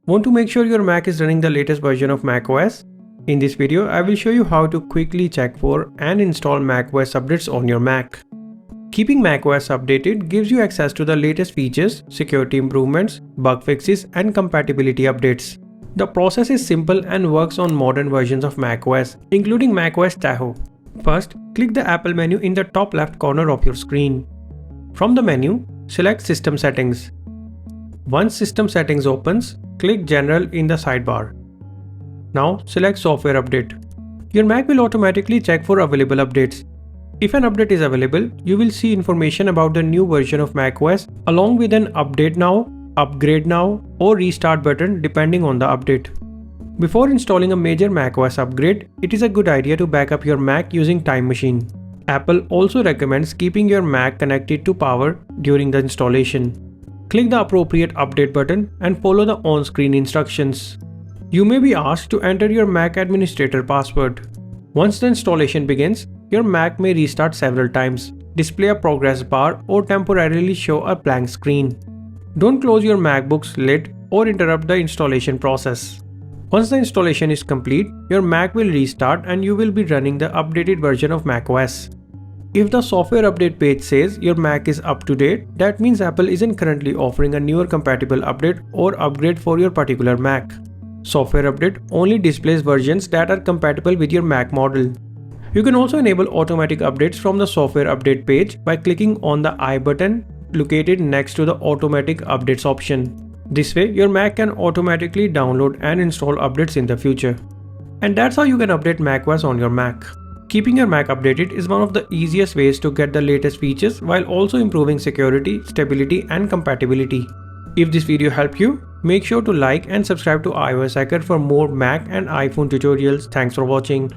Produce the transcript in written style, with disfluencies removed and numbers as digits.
Want to make sure your Mac is running the latest version of macOS? In this video, I will show you how to quickly check for and install macOS updates on your Mac. Keeping macOS updated gives you access to the latest features, security improvements, bug fixes, and compatibility updates. The process is simple and works on modern versions of macOS, including macOS Tahoe. First, click the Apple menu in the top left corner of your screen. From the menu, select System Settings. Once System Settings opens, click General in the sidebar. Now select Software Update. Your Mac will automatically check for available updates. If an update is available, you will see information about the new version of macOS along with an Update Now, Upgrade Now, or Restart button depending on the update. Before installing a major macOS upgrade, it is a good idea to back up your Mac using Time Machine. Apple also recommends keeping your Mac connected to power during the installation. Click the appropriate update button and follow the on-screen instructions. You may be asked to enter your Mac administrator password. Once the installation begins, your Mac may restart several times, display a progress bar, or temporarily show a blank screen. Don't close your MacBook's lid or interrupt the installation process. Once the installation is complete, your Mac will restart and you will be running the updated version of macOS. If the software update page says your Mac is up to date, that means Apple isn't currently offering a newer compatible update or upgrade for your particular Mac. Software update only displays versions that are compatible with your Mac model. You can also enable automatic updates from the software update page by clicking on the I button located next to the automatic updates option. This way, your Mac can automatically download and install updates in the future. And that's how you can update macOS on your Mac. Keeping your Mac updated is one of the easiest ways to get the latest features while also improving security, stability, and compatibility. If this video helped you, make sure to like and subscribe to iOS Hacker for more Mac and iPhone tutorials. Thanks for watching.